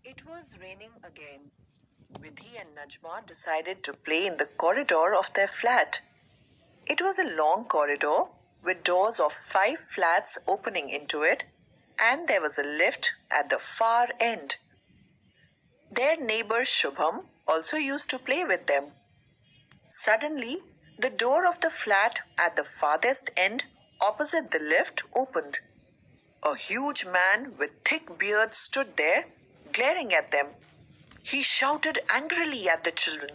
It was raining again. Vidhi and Najma decided to play in the corridor of their flat. It was a long corridor with doors of 5 flats opening into it, and there was a lift at the far end. Their neighbor Shubham also used to play with them. Suddenly, the door of the flat at the farthest end opposite the lift opened. A huge man with thick beard stood there, glaring at them. He shouted angrily at the children.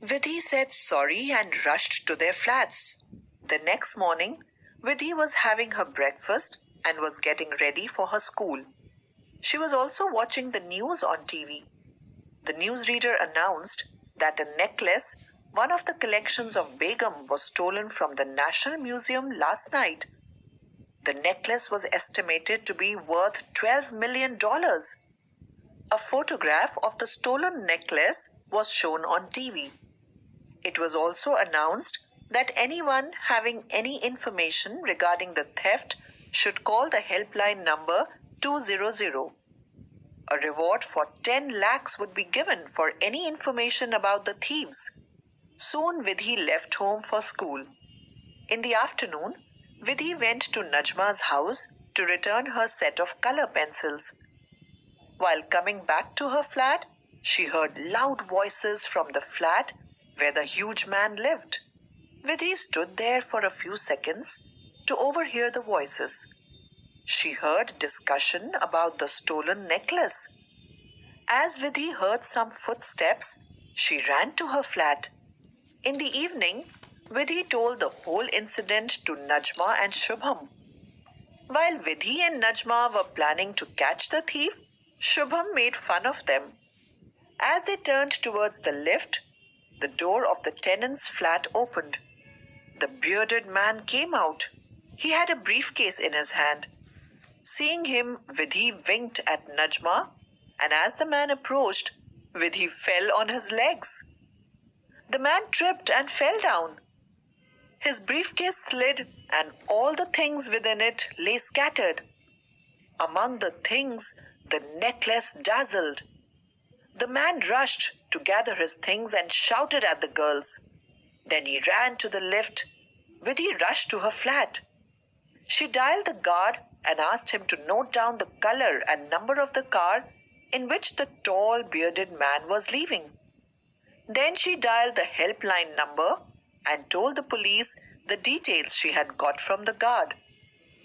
Vidhi said sorry and rushed to their flats. The next morning, Vidhi was having her breakfast and was getting ready for her school. She was also watching the news on TV. The newsreader announced that a necklace, one of the collections of Begum, was stolen from the National Museum last night. The necklace was estimated to be worth $12 million. A photograph of the stolen necklace was shown on TV. It was also announced that anyone having any information regarding the theft should call the helpline number 200. A reward for 10 lakhs would be given for any information about the thieves. Soon Vidhi left home for school. In the afternoon, Vidhi went to Najma's house to return her set of color pencils. While coming back to her flat, she heard loud voices from the flat where the huge man lived. Vidhi stood there for a few seconds to overhear the voices. She heard discussion about the stolen necklace. As Vidhi heard some footsteps, she ran to her flat. In the evening, Vidhi told the whole incident to Najma and Shubham. While Vidhi and Najma were planning to catch the thief, Shubham made fun of them. As they turned towards the lift, the door of the tenant's flat opened. The bearded man came out. He had a briefcase in his hand. Seeing him, Vidhi winked at Najma, and as the man approached, Vidhi fell on his legs. The man tripped and fell down. His briefcase slid, and all the things within it lay scattered. Among the things, the necklace dazzled. The man rushed to gather his things and shouted at the girls. Then he ran to the lift. Vidhi rushed to her flat. She dialed the guard and asked him to note down the color and number of the car in which the tall, bearded man was leaving. Then she dialed the helpline number and told the police the details she had got from the guard.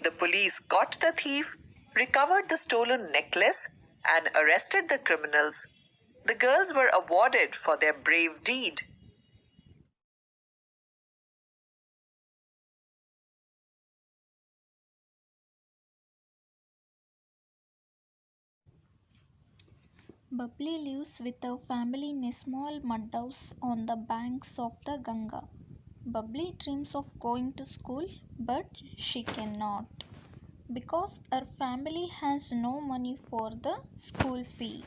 The police caught the thief, recovered the stolen necklace, and arrested the criminals. The girls were awarded for their brave deed. Babli lives with her family in a small mud house on the banks of the Ganga. Babli dreams of going to school, but she cannot because her family has no money for the school fee.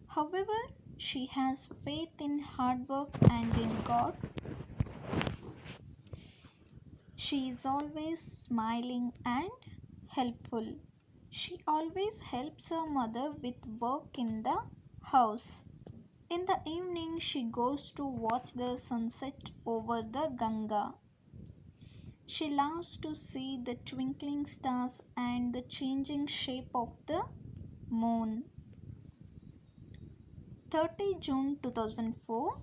However, she has faith in hard work and in God. She is always smiling and helpful. She always helps her mother with work in the house. In the evening, she goes to watch the sunset over the Ganga. She loves to see the twinkling stars and the changing shape of the moon. 30 June 2004.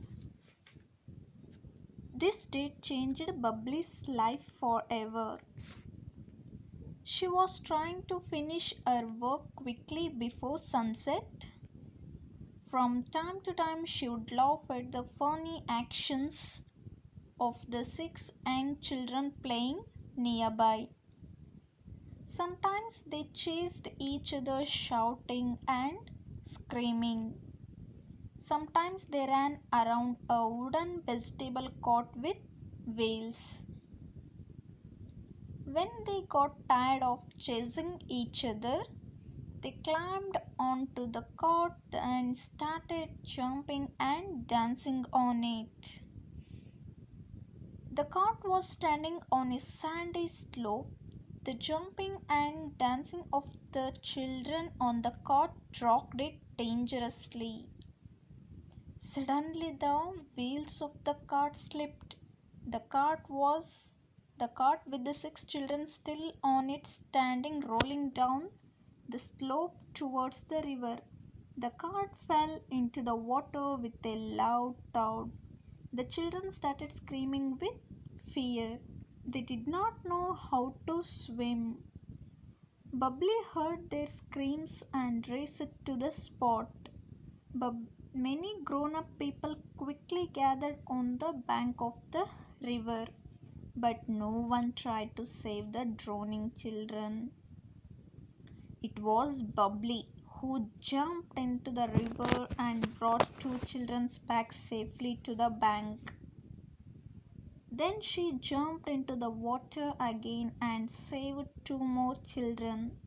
This date changed Babli's life forever. She was trying to finish her work quickly before sunset. From time to time, she would laugh at the funny actions of the 6 young children playing nearby. Sometimes they chased each other, shouting and screaming. Sometimes they ran around a wooden vegetable cart with wheels. When they got tired of chasing each other, they climbed onto the cart and started jumping and dancing on it. The cart was standing on a sandy slope. The jumping and dancing of the children on the cart rocked it dangerously. Suddenly the wheels of the cart slipped. The cart was the cart with the six children still on it standing rolling down the slope towards the river. The cart fell into the water with a loud thud. The children started screaming with fear. They did not know how to swim. Bubbly heard their screams and raced to the spot. But many grown up people quickly gathered on the bank of the river, but no one tried to save the drowning children. It was Bubbly who jumped into the river and brought two children back safely to the bank. Then she jumped into the water again and saved two more children.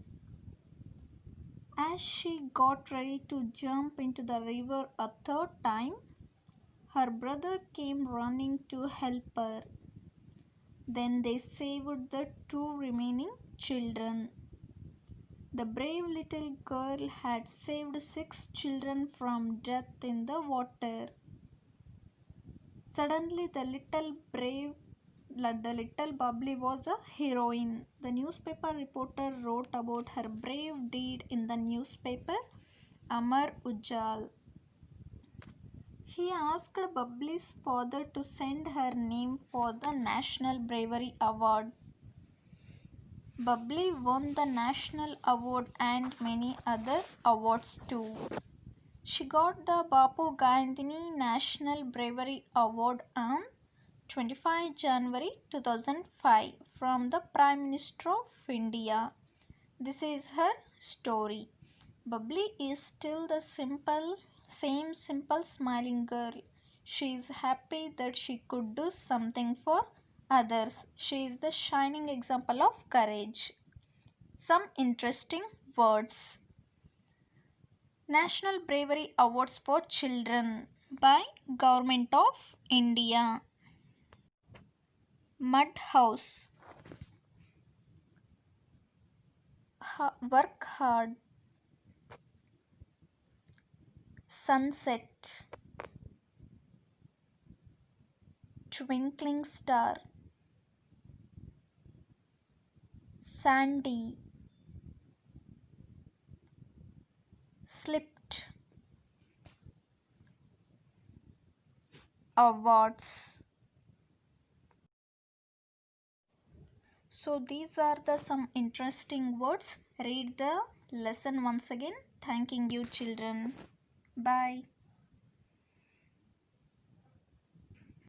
As she got ready to jump into the river a third time, her brother came running to help her. Then they saved the two remaining children. The brave little girl had saved six children from death in the water. Suddenly, the little Bubbly was a heroine. The newspaper reporter wrote about her brave deed in the newspaper Amar Ujjal. He asked Bubbly's father to send her name for the National Bravery Award. Bubbly won the National Award and many other awards too. She got the Bapu Gandhini National Bravery Award on 25 January 2005 from the Prime Minister of India. This is her story. Bubbly is still the same simple smiling girl. She is happy that she could do something for others. She is the shining example of courage. Some interesting words. National Bravery Awards for Children by Government of India. Mud House. Work hard. Sunset. Twinkling star. Sandy. Slipped. Awards. So these are the some interesting words. Read the lesson once again. Thanking you children. Bye.